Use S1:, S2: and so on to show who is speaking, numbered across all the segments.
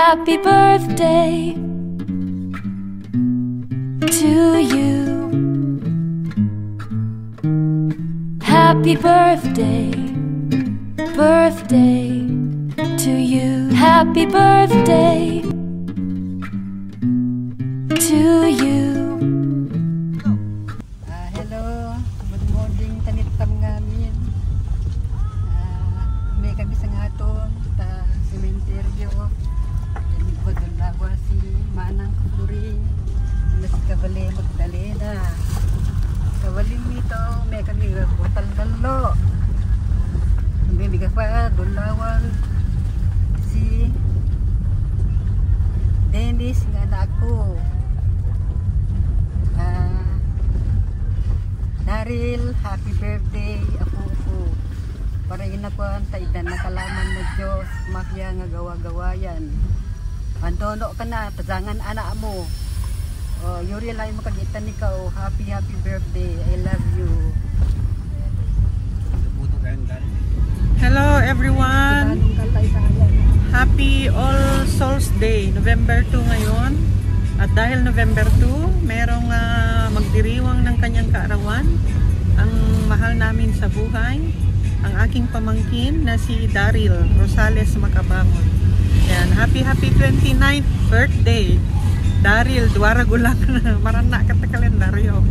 S1: Happy birthday to you. Happy birthday, birthday to you. Happy birthday to you.
S2: Hello, good morning tanitam ngamin. May kami sa ngaton ta sementeryo. Dili ko dalawa si Manang Kuring, si Kabale Magdalena. Kawaling nito, may kami hotel dalo. May bigas pa dalawan si Dennis nga anak ko. Daryl, happy birthday ako. Para inakuan ta idan nakalaman mo Diyos, makya nga gawa-gawayan. Andono ka na, tazangan anak mo. Yuri lang makagitan ikaw. Happy birthday. I love you.
S3: Hello everyone. Happy All Souls Day, November 2 ngayon. At dahil November 2, merong magdiriwang ng kanyang kaarawan, ang mahal namin sa buhay, ang aking pamangkin na si Daryl Rosales Macabangon. Yan, happy 29th birthday. Daryl, duwara gulang na, marana ka ta kalendaryo.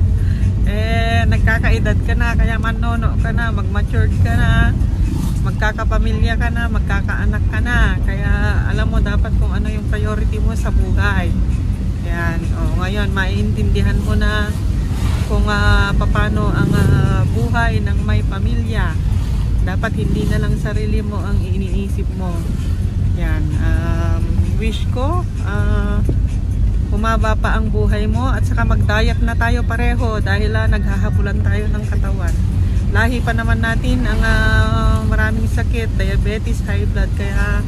S3: Nagkakaedad ka na, kaya manono ka na, mag-matured ka na, magkakapamilya ka na, magkakaanak ka na. Kaya alam mo dapat kung ano yung priority mo sa buhay. Yan, ngayon maiintindihan mo na kung paano ang buhay ng may pamilya. Dapat hindi na lang sarili mo ang iniisip mo. Yan, wish ko humaba pa ang buhay mo at saka magdayak na tayo pareho dahil naghahabulan tayo ng katawan. Lahi pa naman natin ang maraming sakit, diabetes, high blood, kaya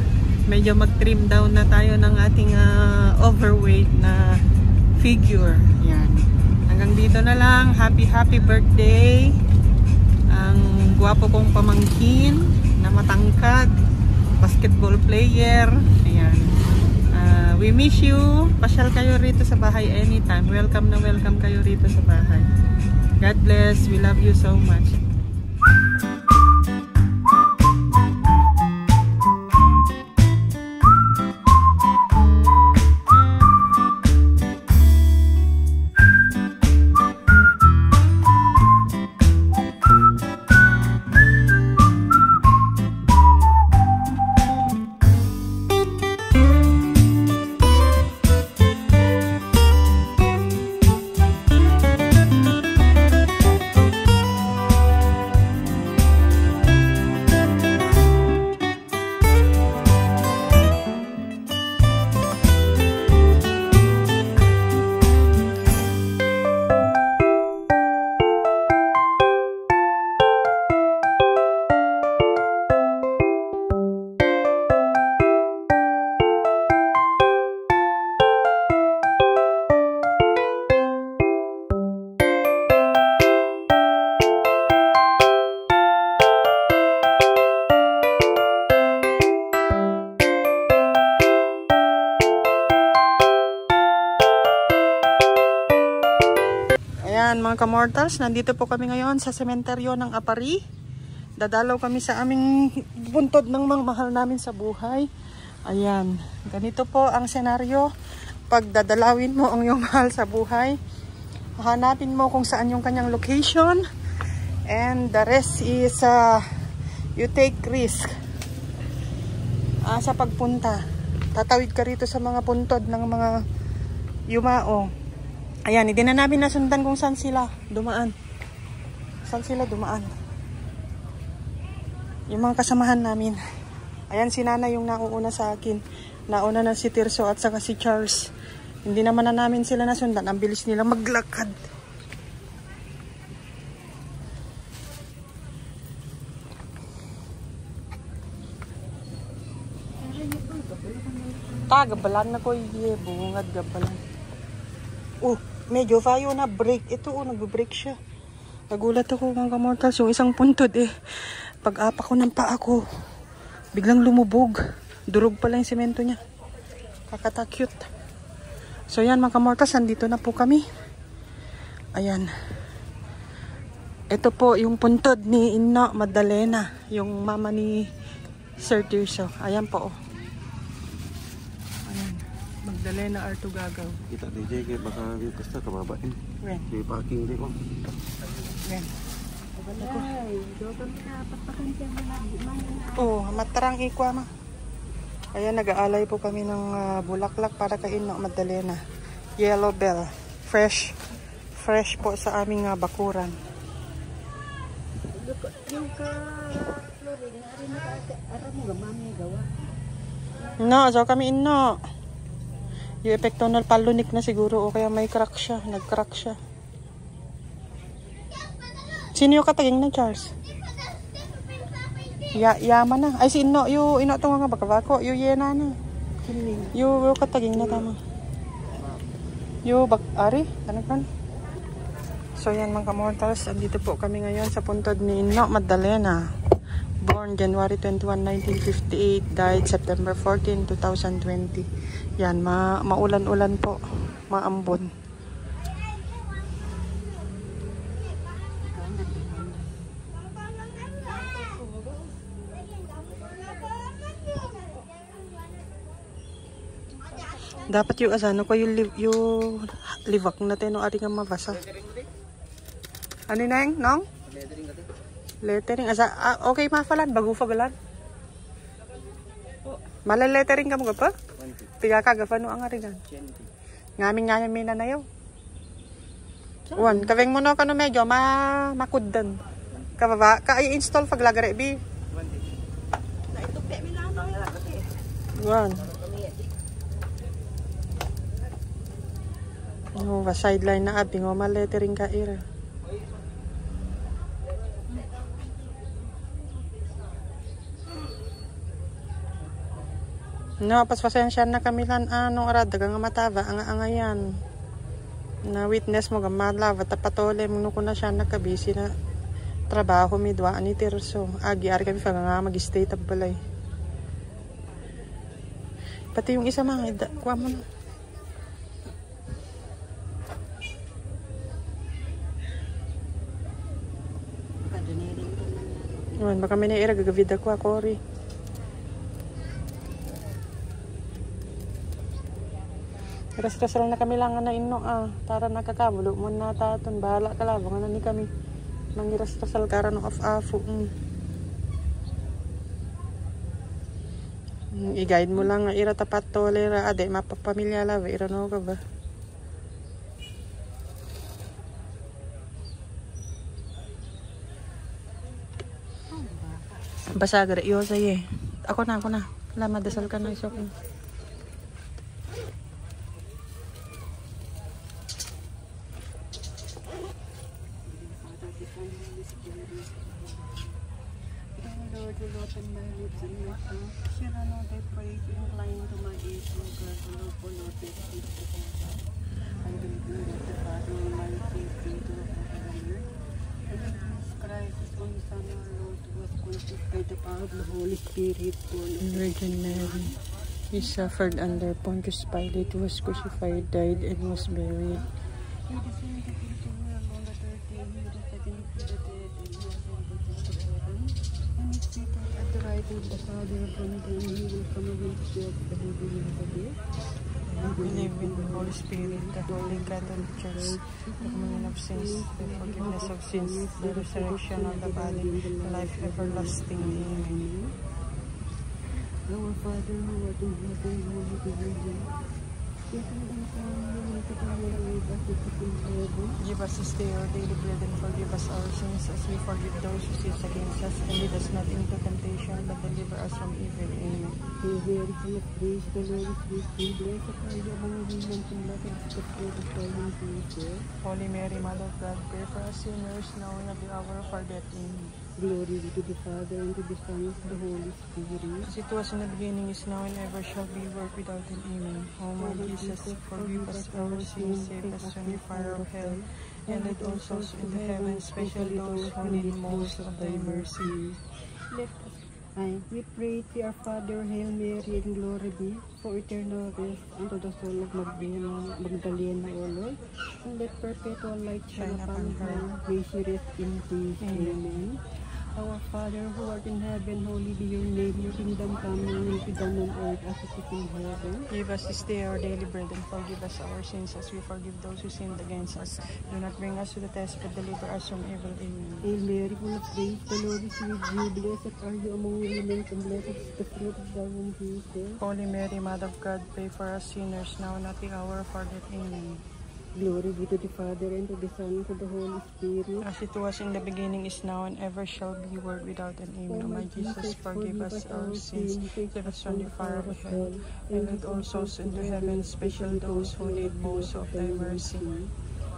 S3: medyo mag-trim down na tayo ng ating overweight na figure. Yan. Hanggang dito na lang. Happy birthday. Ang gwapo kong pamangkin na matangkad, basketball player. Ayan. We miss you. Pasyal kayo rito sa bahay anytime. Welcome na welcome kayo rito sa bahay. God bless. We love you so much. Ayan mga kamortals, nandito po kami ngayon sa sementeryo ng Apari. Dadalaw kami sa aming buntod ng mga mahal namin sa buhay. Ayan, ganito po ang senaryo. Pag dadalawin mo ang iyong mahal sa buhay, hanapin mo kung saan yung kanyang location, and the rest is you take risk sa pagpunta. Tatawid ka rito sa mga puntod ng mga yumao. Ayan, hindi na namin nasundan kung saan sila dumaan. Saan sila dumaan. Yung mga kasamahan namin. Ayan, si Nana yung nauuna sa akin. Nauna na si Tirso at saka si Charles. Hindi naman na namin sila nasundan. Ang bilis nila maglakad. Gabalan na ko. Bungad gabalan. Medyo fayo na break. Ito nagbe-break siya. Nagulat ako mga kamortals. Yung isang puntod pag-apa ko ng paa ko, biglang lumubog. Durog pala yung semento niya. Pakata-cute. So yan mga kamortas, andito na po kami. Ayan. Ito po yung puntod ni Inno Magdalena, yung mama ni Sir Tirso. Ayan po. Ayan. Magdalena Artugagaw.
S4: Kita DJ kay baka basta kababain.
S3: Wen.
S4: Di parking di ko.
S3: Wen.
S2: Ay, doon ka papakan siya mga
S3: Oh, matarang ikwa ma. Ayan, nag-aalay po kami ng bulaklak para kay Inno Magdalena. Yellow bell. Fresh. Fresh po sa aming bakuran.
S2: yung ka Florin, ari na ka ara mo gamami gawa.
S3: No, so kami Inno. Yung epekto ng palunik na siguro o kaya may crack siya. Nag-crack siya. Sino yung kataging na Charles? Yaman na. Ay si Inno. Yung Inno ito nga bakabako. Yung yena na. Yung kataging na tama. Yung ari. Ano kan? So yan mga kamortals. Andito po kami ngayon sa puntod ni Inno Magdalena. Born January 21, 1958. Died September 14, 2020. Yan. Maulan-ulan po. Maambon. Dapat yung asano ko yung livak natin no ari nga mabasa. Ano na yung nong? Lettering asa okay mafalan bago fagalan. Mala lettering ka mo pa? Piga ka gafano ang arigan. Ngamin mina na yo. Wan, kaveng mo no kano medyo makuddan. Kababa ka i-install paglagare bi. Na ito pe minano ya kasi. Wan. No, sideline na abi ngo lettering ka ira. No, pasensya na kami lan anong arad daga nga mataba ang angayan. Na witness mo gamadlava tapatole mo ko na siya nakabisi na trabaho mi dwa ani Tirso. Agi ari kami fa nga mag-stay tabbalay. Pati yung isa mga kuha mo na. Yun, baka may naira gagavid ako Cory. Ras-rasal na kami lang na Inno tara nakakabulo mo na taton bahala ka labang na ni kami mangiras-rasal kara no af-afo. I-guide mo lang nga ira tapat tolera ade mapapamilya la ira no ka ba. Basa gara iyo say ako na wala madasal ka na isok. Lord, you open my lips and my tongue. Shall I know thy praise, incline to my ears, O God, O Lord, for Lord, this is the God. I will be with the Father Almighty, free to the Father. And Jesus Christ, His only Son, our Lord, was conceived by the power of the Holy Spirit, born of Virgin Mary. He suffered under Pontius Pilate, was crucified, died, and was buried. He descended into the world on the third day. He was taken from the dead, and he was ascended into heaven. And is seated at the right hand of the Father, from whom he will come again to judge the living and the dead. I believe in the Holy Spirit, the Holy Catholic Church, the communion of sins, the forgiveness of sins, the resurrection of the body, the life everlasting. Amen.
S2: Our Father who art in heaven, hallowed be thy name. Your kingdom come, your will be done on earth as it is in heaven.
S3: Give us this day our daily bread and forgive us our sins as we forgive those who sin against us. And lead us not into temptation, but deliver us from evil. Amen.
S2: Hail Mary, full of grace, the Lord is with thee. Blessed are you among women, and blessed is the fruit of thy womb, Jesus.
S3: Holy Mary, Mother of God, pray for us sinners now and at the hour of our death. Amen.
S2: Glory be to the Father, and to the Son, and to the Holy Spirit.
S3: As it was in the beginning, is now, and ever shall be, world without an Amen. O my Jesus, forgive us our sins, save us from the fire of hell, and lead all souls into heaven, especially those who need most of thy mercy.
S2: Let us We pray to our Father, Hail Mary, and glory be, for eternal rest unto the soul of Magdalena, O Lord, and let perpetual light shine upon her. May she rest in peace. Amen. Our Father, who art in heaven, holy be your name. Your kingdom come, your will be done on earth as it is in heaven.
S3: Give us this day our daily bread, and forgive us our sins as we forgive those who sinned against us. Do not bring us to the test, but deliver us from evil. Amen.
S2: Hail Mary, full of grace, the Lord is with you. Blessed are you among women, and blessed is the fruit of thy womb, Jesus.
S3: Holy Mary, Mother of God, pray for us sinners now and at the hour of our death. Amen.
S2: Glory be to the Father, and to the Son, and to the Holy Spirit.
S3: As it was in the beginning, is now, and ever shall be, world without an end. O my Jesus, forgive us our sins, save us from the fire of hell, and lead all souls into heaven, especially those who need most of thy mercy.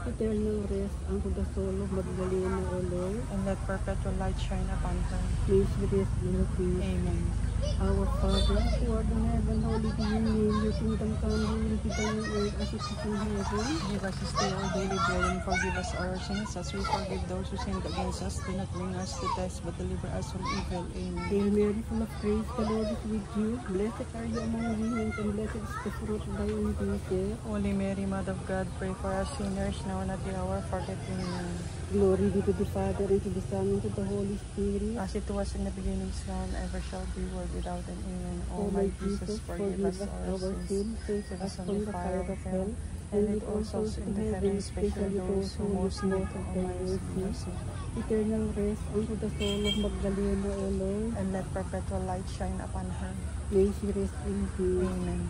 S2: Eternal rest unto the soul of Magdalena, O Lord,
S3: And let perpetual light shine upon her.
S2: may she rest in peace.
S3: Amen.
S2: Our Father, who art in heaven, holy be your name. Your kingdom come, your will be done on earth as it is in heaven.
S3: Give us this day our daily bread, and forgive us our sins as we forgive those who sinned against us. Do not bring us to test, but deliver us from evil. Amen.
S2: Hail Mary, full of grace, the Lord is with you. Blessed are you among women, and blessed is the fruit of thy womb, Jesus.
S3: Holy Mary, Mother of God, pray for us sinners now and at the hour of our death. Amen.
S2: Glory be to the Father, and to the Son, and to the Holy Spirit.
S3: As it was in the beginning, is now, and ever shall be, world without an end.
S2: O my Jesus, forgive us our sins, save us from the fire of hell, and lead all souls into heaven, especially those who most need of thy mercy. Eternal rest unto the soul of Magdalena, O Lord,
S3: And let perpetual light shine upon her.
S2: may she rest in peace.
S3: Amen.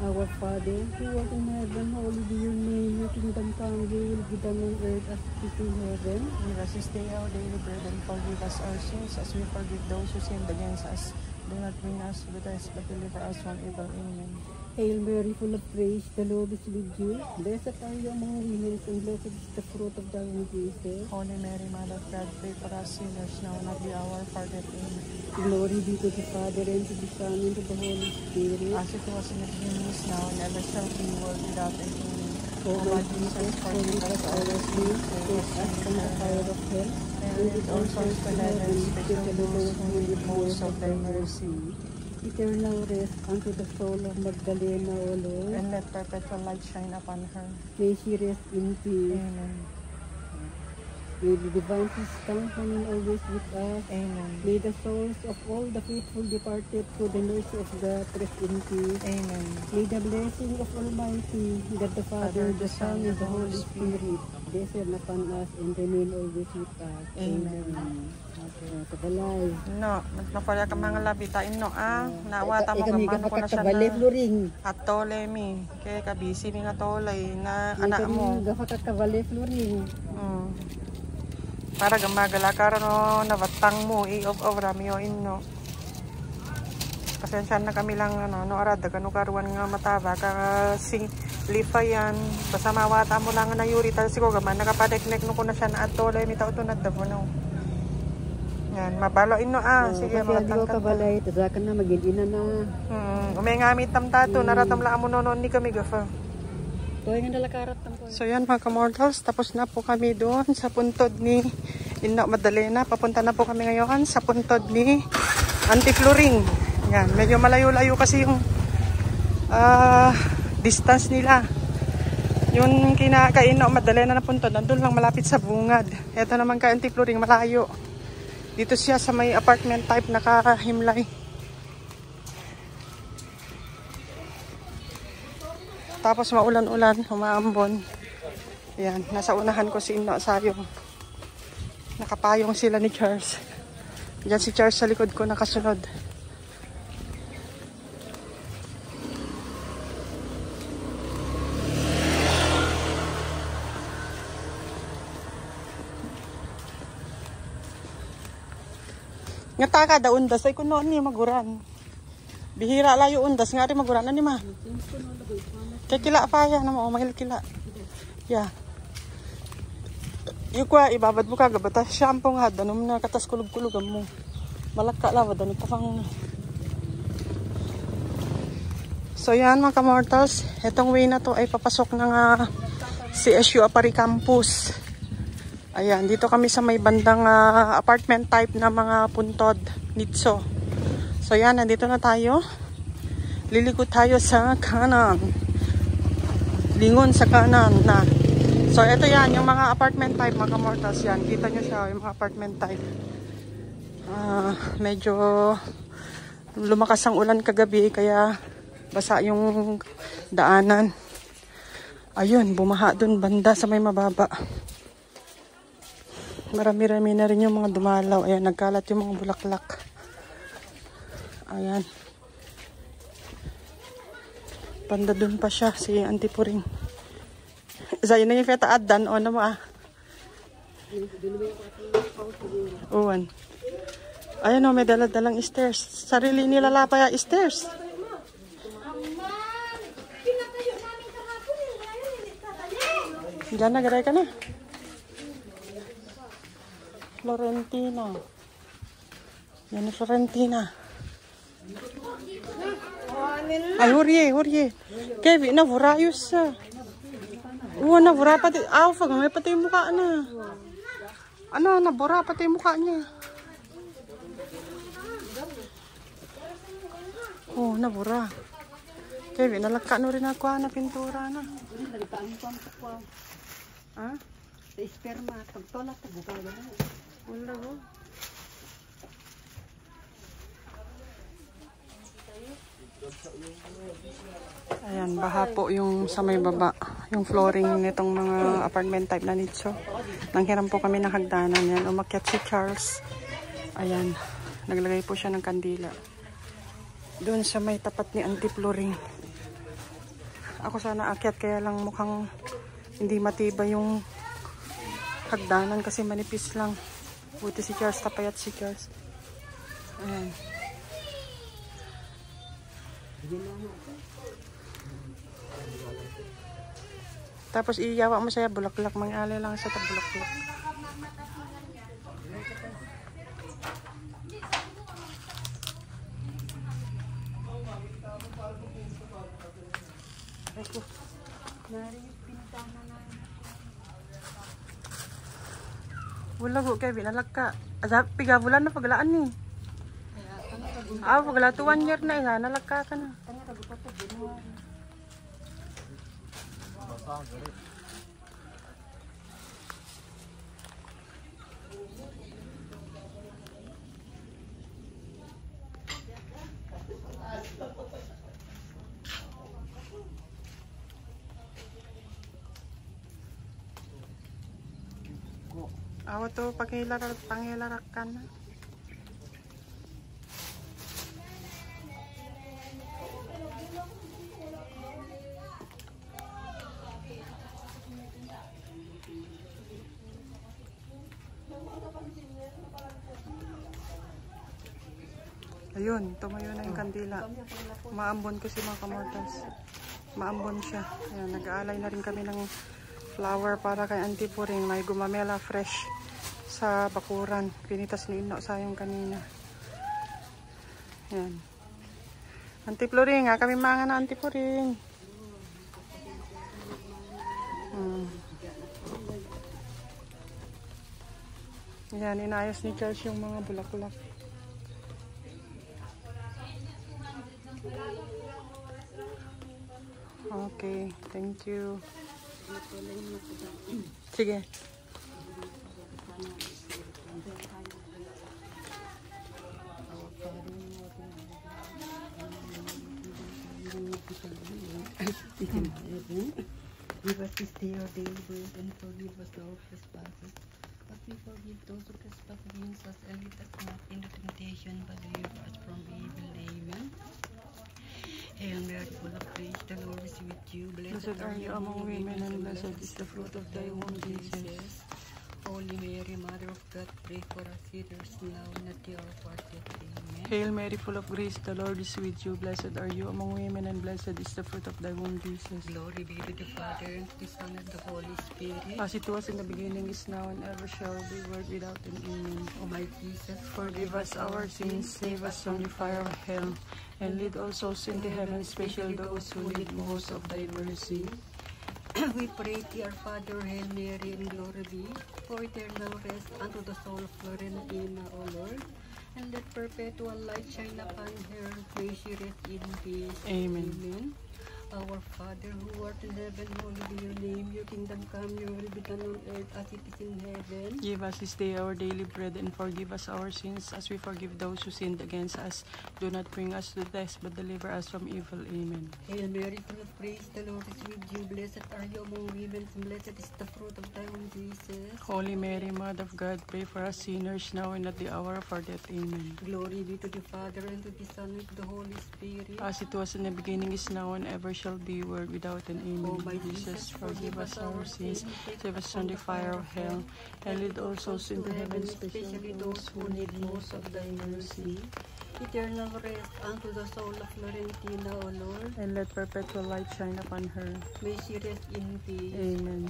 S2: Our Father, who art in heaven, holy be your name. Your kingdom come, your will be done on earth as it is in heaven.
S3: Give us this day our daily bread, and forgive us our sins as we forgive those who sinned against us. Do not bring us to the test, but deliver us from evil. Amen.
S2: Hail Mary, full of grace, the Lord is with you. Blessed are you among women, and blessed is the fruit of thy womb, Jesus.
S3: Holy Mary, Mother of God, pray for us sinners now and at the hour of our death. Amen.
S2: Glory be to the Father, and to the Son, and to the Holy Spirit.
S3: As it was in the beginning, is now, and ever shall be, world without an end.
S2: O my Jesus, forgive us our sins, save us from the fire of hell,
S3: And lead all souls to heaven, especially those who need most of thy mercy.
S2: Eternal rest unto the soul of Magdalena, O Lord,
S3: And let perpetual light shine upon her.
S2: may she rest in peace.
S3: Amen.
S2: May the divine peace company always with us.
S3: Amen.
S2: May the souls of all the faithful departed through the mercy of God rest in peace.
S3: Amen.
S2: May the blessing of Almighty, God the Father, the Son, and the Holy Spirit, descend upon us and remain always with us.
S3: Amen.
S2: Okay, tagalay.
S3: No, napalya ka mga labitain no nawata mo
S2: Kami
S3: gamano ko na siya
S2: kakakabali,
S3: na
S2: Floring.
S3: atole mi kay kabisi mi nga tolay na anak mo.
S2: Kakakabali, Floring.
S3: Para gamagala karon no nabatang mo i-off rami o inno. Pasensya na kami lang no arad kanu karuan nga mataba ka sing lifayan basta mawata mo lang na yuri tal siko gaman nakapadeknek no ko na siya na atole mi tauto na dabo no. Yan, mabalo inno sige
S2: mga tangkat. Kasi kabalay, tasakan na, magigina na.
S3: Umay ngamit tam tato, naratam lang mo noon ni kami gafa.
S2: Tuwing nga nalakarat tam ko.
S3: So yan mga kamortals, tapos na po kami doon sa puntod ni Inna Madalena. Papunta na po kami ngayon sa puntod ni Auntie Floring. Yan, medyo malayo-layo kasi yung distance nila. Yung Inna Madalena na puntod, nandun lang malapit sa bungad. Ito naman kay Auntie Floring, malayo. Dito siya sa may apartment type nakahimlay. Tapos maulan-ulan, umaambon. Ayan, nasa unahan ko si Inno Sayong. Nakapayong sila ni Charles. Diyan si Charles sa likod ko nakasunod. Nga taka da undas ay kuno ni maguran. Bihira layo undas nga ri maguran ani ma. Kay kila pa ya na mo mahil kila. Ya. Yu kwa ibabad mo ka gabata shampoo nga danom na katas kulog-kulogam mo. Malaka lawad ani pang. So yan mga kamortals, etong way na to ay papasok ng CSU Apari Campus. Ayan, dito kami sa may bandang apartment type na mga puntod nitso. So yan, nandito na tayo. Liliko tayo sa kanan. Lingon sa kanan na. So ito yan, yung mga apartment type, mga mortals yan. Kita nyo siya, yung mga apartment type. Medyo lumakas ang ulan kagabi, kaya basa yung daanan. Ayun, bumaha dun banda sa may mababa. Marami-rami na rin yung mga dumalaw. Ayan, nagkalat yung mga bulaklak. Ayan. Banda dun pa siya, si Auntie Puring. Zayo na yung feta adan, o na mo ah. Uwan. Ayan o, may dala-dalang stairs. Sarili nila lapaya stairs. Diyan na, garay ka na. Florentina. Yan na Florentina. Ay, hurye. Kevin, navura yus. Uwa, navura pati. Fag, may pati yung mukha na. Ano, nabura pati yung mukha niya. Oh, nabura. Kevin, nalaka no rin ako na pintura na. Ha?
S2: Sa esperma, pagtolak ko, buka na.
S3: Wala ko. Ayan, baha po yung sa may baba. Yung flooring nitong mga apartment type na nicho. Nanghiram po kami ng hagdanan yan. Umakyat si Charles. Ayan, naglagay po siya ng kandila. Doon sa may tapat ni Auntie Flooring. Ako sana akyat, kaya lang mukhang hindi matibay yung hagdanan kasi manipis lang. Buti si Charles, tapayat si Charles. Ayan. Tapos iyawa mo siya bulaklak, mangyali lang sa bulaklak. Wala ko, Kevin, alag ka. Piga bulan na paglaan ni. Pagla 1 year na yan, nalag ka na. Ako to, pangilarak ka na. Ayun, tumayo na yung kandila. Maambon kasi mga kamortals. Maambon siya. Ayan, nag-aalay na rin kami ng flower para kay Auntie Puring. May gumamela fresh sa bakuran. Pinitas ni Ino sayang kanina. Ayan. Auntie Puring, kami mga na Auntie Puring. Ayan, inayos ni Charles yung mga bulaklak. Okay, thank you. Sige.
S2: Give us this day our daily bread, and forgive us our trespasses, but we forgive those who trespass against us, and lead us not into temptation, but deliver us from evil. Amen. Hail Mary, full of grace, the Lord is with you.
S3: Blessed are you among women, and blessed is the fruit of thy womb, Jesus.
S2: Holy Mary, Mother of God, pray for us sinners now and at the hour of our death. Amen.
S3: Hail Mary, full of grace, the Lord is with you. Blessed are you among women, and blessed is the fruit of thy womb, Jesus.
S2: Glory be to the Father, and to the Son, and the Holy Spirit.
S3: As it was in the beginning, is now, and ever shall be, world without an end.
S2: O my Jesus,
S3: Forgive us our sins, save us from the fire of hell, and lead all souls into heaven, especially those who need most of thy mercy.
S2: we pray thee, our Father, Hail Mary, and glory be, for eternal rest unto the soul of Florentina, O Lord. And let perpetual light shine upon her. May she rest in peace.
S3: Amen.
S2: Amen. Our Father who art in heaven, hallowed be your name. Your kingdom come, your will be done on earth as it is in heaven.
S3: Give us this day our daily bread, and forgive us our sins as we forgive those who sinned against us. Do not bring us to test, but deliver us from evil. Amen.
S2: Hail Mary, full of praise, the Lord is with you. Blessed are you among women, and blessed is the fruit of thy womb, Jesus.
S3: Holy Mary, Mother of God, pray for us sinners now and at the hour of our death. Amen.
S2: Glory be to the Father, and to the Son, and to the Holy Spirit.
S3: As it was in the beginning, is now, and ever shall be, world without an end.
S2: O my
S3: Jesus, forgive us our sins, save us from the fire of hell, and lead all souls into heaven,
S2: especially those who need most of thy mercy. Eternal rest unto the soul of Florentina, O Lord.
S3: And let perpetual light shine upon her.
S2: May she rest in peace.
S3: Amen.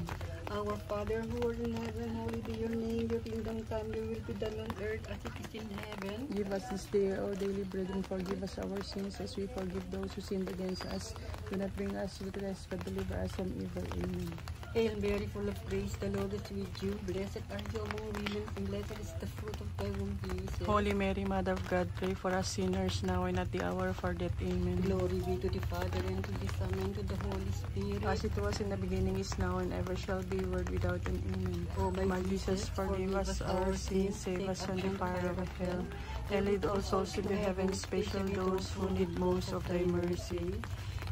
S2: Our Father who art in heaven, hallowed be your name. Your kingdom come, your will be done on earth as it is in heaven.
S3: Give us this day our daily bread, and forgive us our sins as we forgive those who sinned against us. Do not bring us to test, but deliver us from evil. Amen.
S2: Hail Mary, full of grace, the Lord is with you. Blessed are you among women, and blessed is the fruit of thy womb, Jesus.
S3: Holy Mary, Mother of God, pray for us sinners now and at the hour of our death. Amen.
S2: Glory be to the Father, and to the Son, and to the Holy Spirit.
S3: As it was in the beginning, is now, and ever shall be, world without an amen.
S2: O
S3: My Jesus, forgive us our sins, save us from the fire of hell, and lead all souls into heaven, especially those who need most of thy mercy.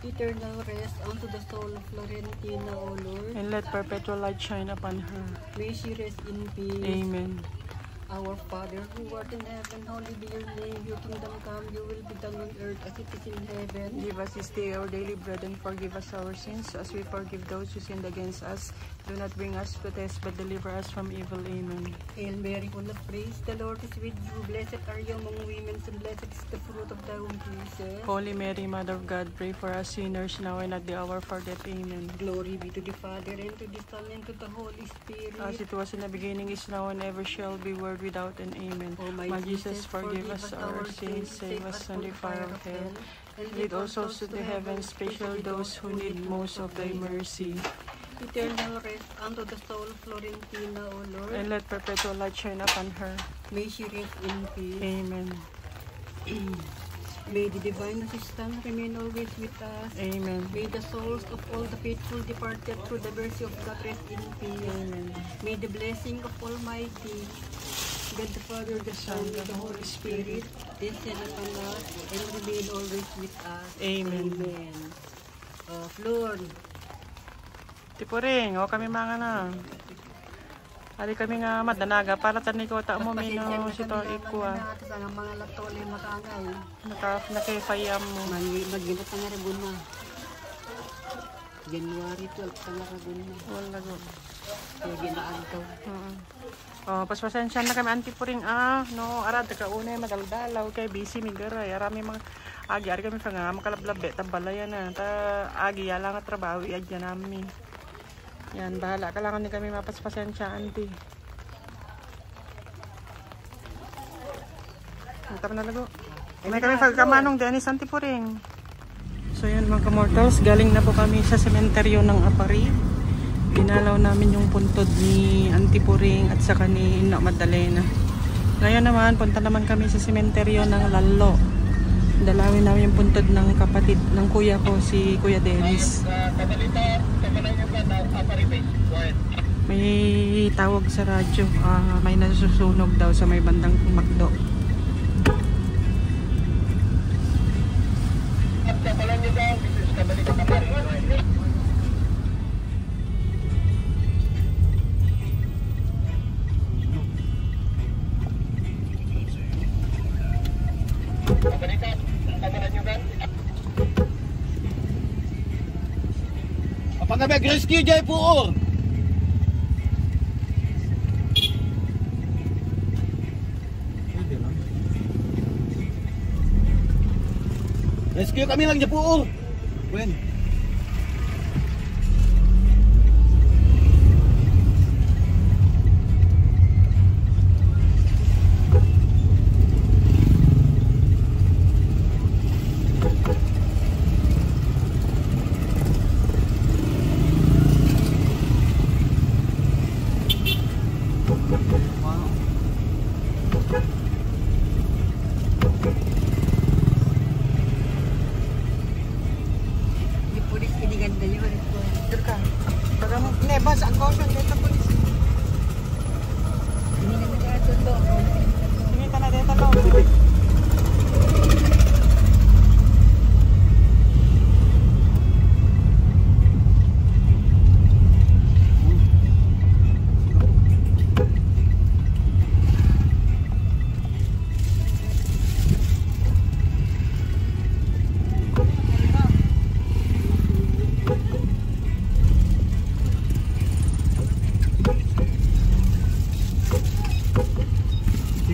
S2: Eternal rest unto the soul of Florentina, O Lord.
S3: And let perpetual light shine upon her.
S2: May she rest in peace.
S3: Amen.
S2: Our Father who art in heaven, hallowed be your name. Your kingdom come, your will be done on earth as it is in heaven.
S3: Give us this day our daily bread, and forgive us our sins as we forgive those who sinned against us. Do not bring us to test, but deliver us from evil. Amen.
S2: Hail Mary, full of grace, the Lord is with you. Blessed are you among women, and blessed is the fruit of thy womb, Jesus.
S3: Holy Mary, Mother of God, pray for us sinners now and at the hour of our death. Amen.
S2: Glory be to the Father, and to the Son, and to the Holy Spirit.
S3: As it was in the beginning, is now, and ever shall be, world without an amen.
S2: O
S3: My Jesus, forgive us our sins, save us from the fire of hell, and lead all souls to the heaven, especially those who need most of thy mercy.
S2: Eternal rest unto the soul of Florentina, O Lord.
S3: And let perpetual light shine upon her.
S2: May she rest in peace.
S3: Amen.
S2: May the divine assistance remain always with us.
S3: Amen.
S2: May the souls of all the faithful departed through the mercy of God rest in peace.
S3: Amen.
S2: May the blessing of Almighty God the Father, the Son, and the Holy Spirit descend upon us and remain always with us.
S3: Amen.
S2: Amen. Flor,
S3: Tipuring, o kami mga na. Ali kami nga madanaga para tani ko ta mo mino si to ikwa.
S2: sa mga latole makangay.
S3: Nakifayam mo.
S2: Maginat nga ragun na. January 12 nga ragun na.
S3: Wala go.
S2: Kaya ginaan to.
S3: Oh, pasensya na kami antipuring no arad ka una madaldalaw kay busy mi garay arami mga agi ari kami nga makalablab ta balaya na ta agi ya lang at trabaho iadya nami. Yan bahala ka lang ni kami mapaspasensya anti. Tama na lago. May kami pagkamanong Dennis antipuring. So yun mga kamortals, galing na po kami sa sementeryo ng Apari. Dinalaw namin yung puntod ni Antipuring at saka ni Ina Magdalena. Ngayon naman, punta naman kami sa sementeryo ng Lalo. Dalawin namin yung puntod ng kapatid ng kuya ko, si Kuya Dennis. May tawag sa radyo, may nasusunog daw sa may bandang Magdo.
S5: Apakah baik rescue Jai Puur? Rescue kami lang Jai Puur. Wen.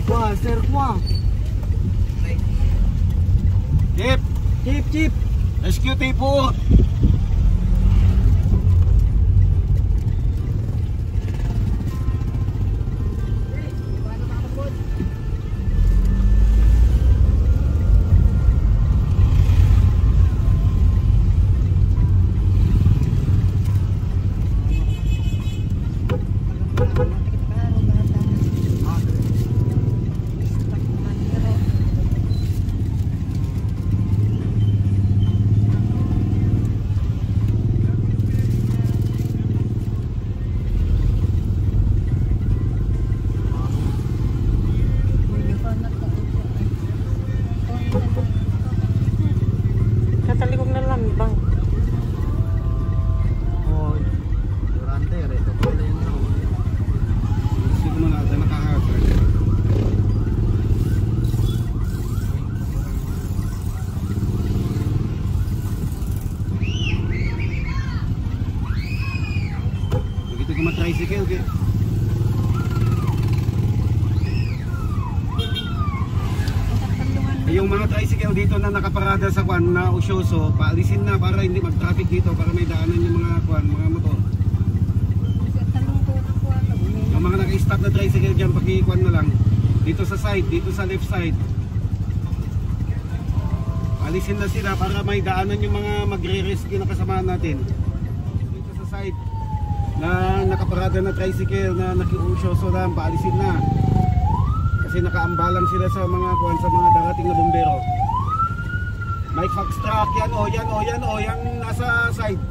S5: Wah, sir mo. Chip! Chip, chip! Rescue tape po!
S3: Katalikog na lang bang.
S5: Oh, durante, ito po na yun. Sige mo na, nakahagag. Begitu ka matricycle, okay? Yung mga tricycle dito na nakaparada sa kwan na Usyoso, paalisin na para hindi mag-traffic dito, para may daanan yung mga kwan, mga motor. Yung mga naka-stop na tricycle dyan, paki-kwan na lang. Dito sa side, dito sa left side. Paalisin na sila para may daanan yung mga magre-rescue na kasama natin. Dito sa side na nakaparada na tricycle na naki-Usyoso lang, paalisin na. Kasi nakaambalang sila sa mga kuwan, sa mga darating na bumbero. May fax truck yan o, yan o, yan o, yung nasa side.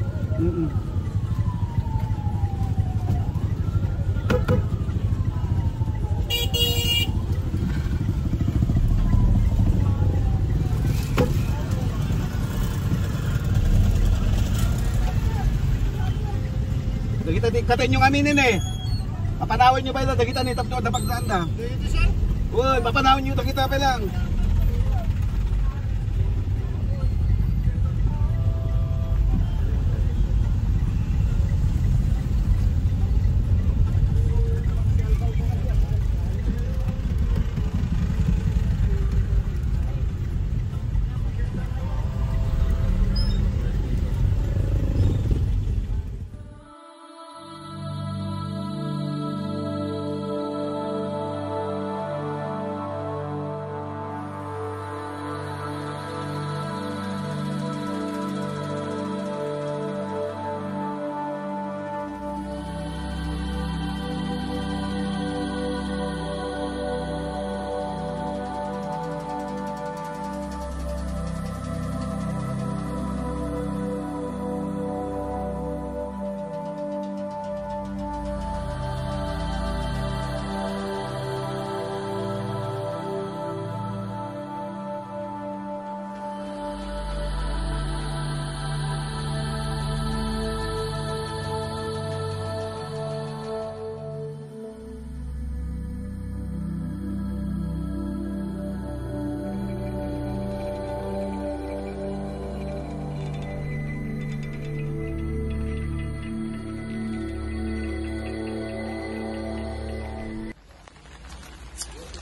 S5: Dagita di katain yung aminin eh. Papanawin nyo ba ito? Dagita ni tapos na pagdaan na. Uy, papanawin nyo dagita pa lang.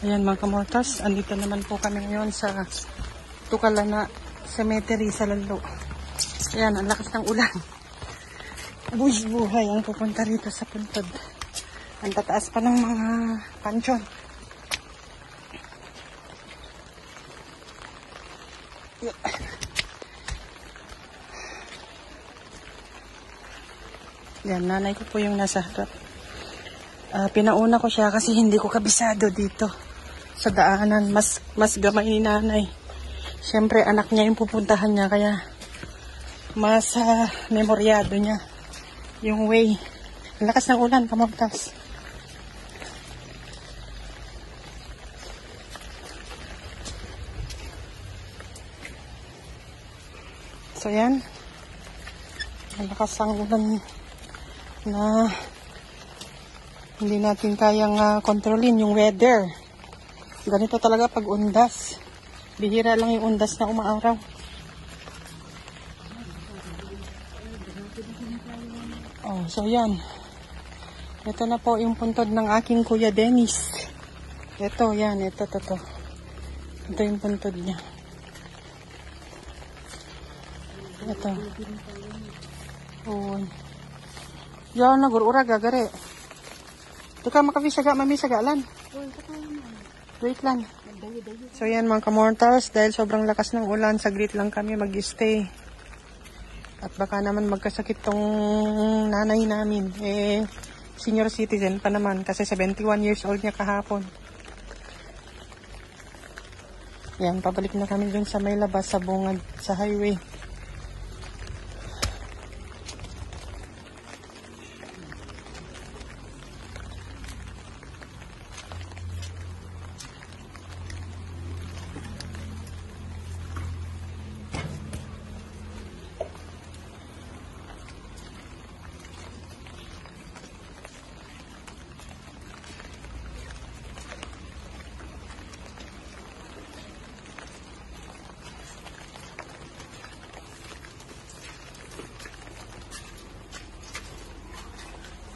S3: Ayan mga kamortas, andito naman po kami ngayon sa Tukalana Cemetery sa Lalo. Ayan, ang lakas ng ulan. Buhay ang pupunta rito sa puntod. Ang tataas pa ng mga pansyon. Yan, nanay ko po yung nasa harap. Pinauna ko siya kasi hindi ko kabisado dito sa daanan. Mas gamay ni nanay. Siyempre anak niya yung pupuntahan niya, kaya mas memoryado niya yung way. Ang lakas ng ulan, kamortas. So yan, ang lakas ng ulan na hindi natin kayang kontrolin yung weather. Ganito talaga pag undas. Bihira lang yung undas na umaaraw. Oh, so yan. Ito na po yung puntod ng aking Kuya Dennis. Ito, yan. Ito. Ito yung puntod niya. Ito. Oo. Yan, nagurura, gagari. Ito ka, makabisaga, mamisagalan. Wait lang. So, yan mga kamortals, dahil sobrang lakas ng ulan, saglit lang kami mag-stay. At baka naman magkasakit tong nanay namin. Senior citizen pa naman, kasi 71 years old niya kahapon. Yan, pabalik na kami dun sa may labas, sa bungad, sa highway.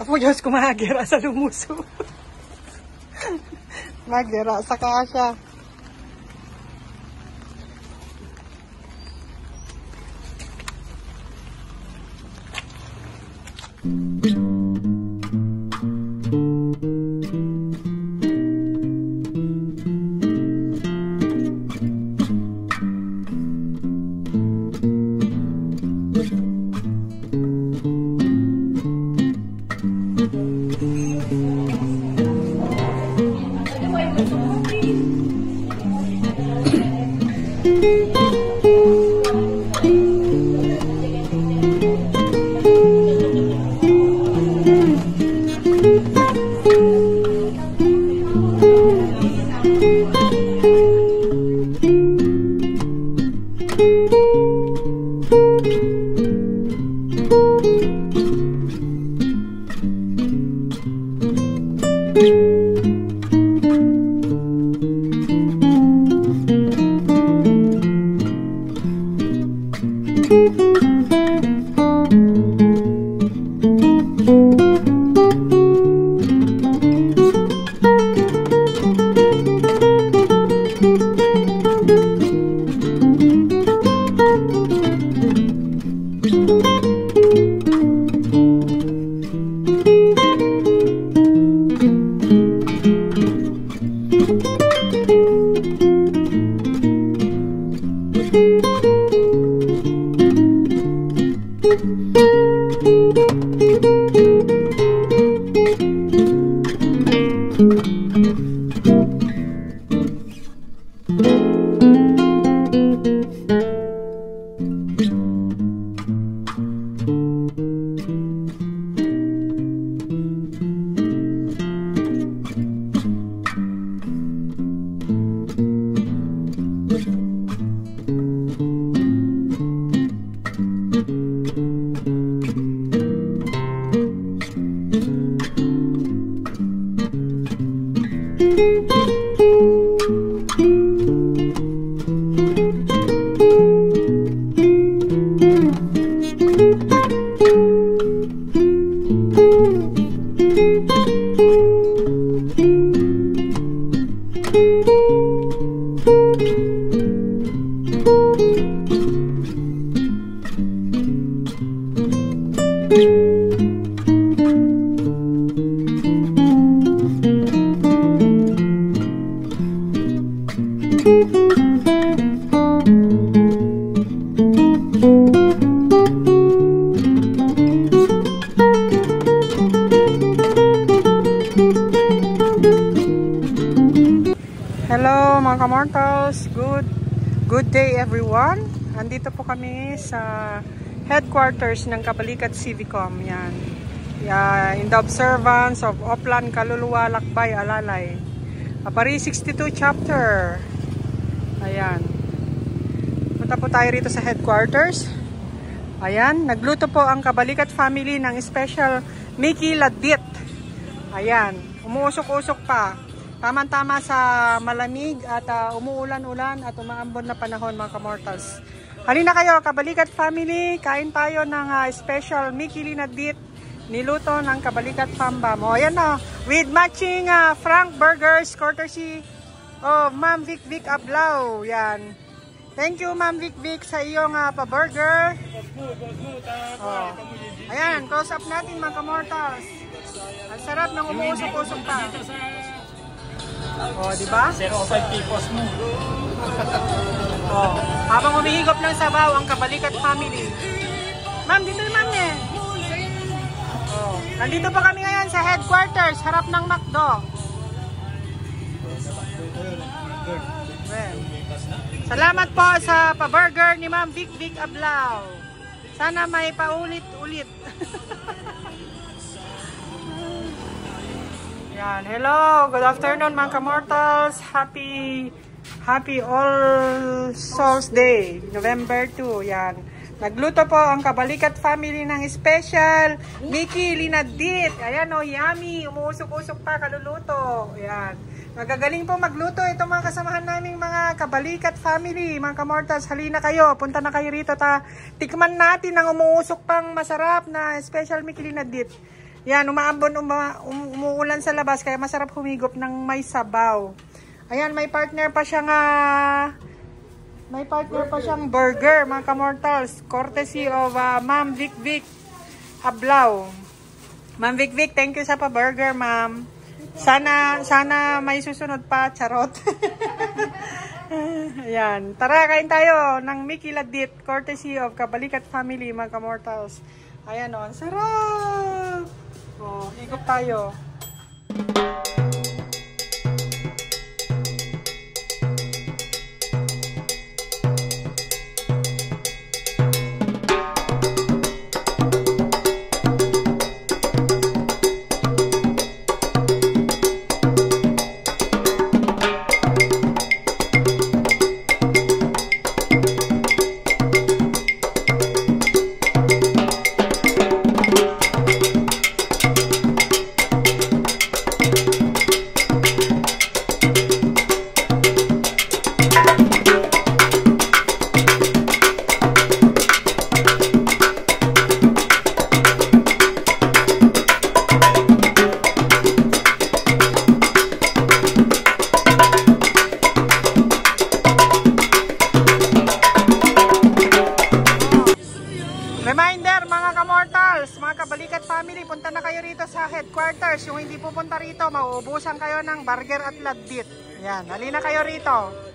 S3: Apo Diyos, kumagira sa lumuso. Magira sa kasya. Hello mga kamortals, good day everyone. Andito po kami sa headquarters ng Kabalikat Civicom. Yan. In the observance of Oplan Kaluluwa Lakbay Alalay. Apari 62 chapter. Ayan. Punta po tayo rito sa headquarters. Ayan, nagluto po ang Kabalikat family ng special Mickey Ladit. Ayan, umuusok-usok pa. Tama-tama sa malamig at umuulan-ulan at umaambon na panahon mga kamortals. Halina kayo, Kabalikat family, kain tayo ng special Mickey Ladit niluto ng Kabalikat Pamba mo. Ayan o, with matching Frank Burgers, courtesy of Ma'am Vic Vic Ablao. Yan. Thank you Ma'am Vic Vic sa iyong pa-burger. Oh. Ayan, close up natin mga kamortals. Ang sarap ng umuusok-usok pa. Oh, di ba?
S6: 05 tipos mo.
S3: Oh, habang humihigop ng sabaw ang Kabalikat family. Ma'am, dito naman eh. Oh, nandito pa kami ngayon sa headquarters, harap ng McDo. Well, salamat po sa pa-burger ni Ma'am Vic Vic Ablao. Sana may paulit-ulit. Yan, hello, good afternoon mga kamortals. Happy All Souls Day, November 2. Yan. Nagluto po ang Kabalikat family ng special Mickey Linadit. Ayan o, yummy. Umuusok-usok pa, kaluluto. Ayan. Magagaling po magluto itong mga kasamahan naming mga Kabalikat family. Mga kamortals, halina kayo. Punta na kayo rito. Tikman natin ang umuusok pang masarap na special Mickey Linadit. Yan, umuulan sa labas kaya masarap humigop ng may sabaw. Ayan, may partner pa siyang burger, mga kamortals, courtesy of Ma'am Vic Vic Ablao. Ma'am Vic Vic, thank you sa pa-burger, ma'am. Sana may susunod pa, charot. Ayan, tara kain tayo ng Mickey Ladit, courtesy of Kabalikat family, mga kamortals. Ayan o, ang sarap. O, higop tayo. Reminder mga kamortals, mga Kabalikat family, punta na kayo rito sa headquarters. Yung hindi pupunta rito, mauubusan kayo ng burger at ladit. Yan, halina kayo rito.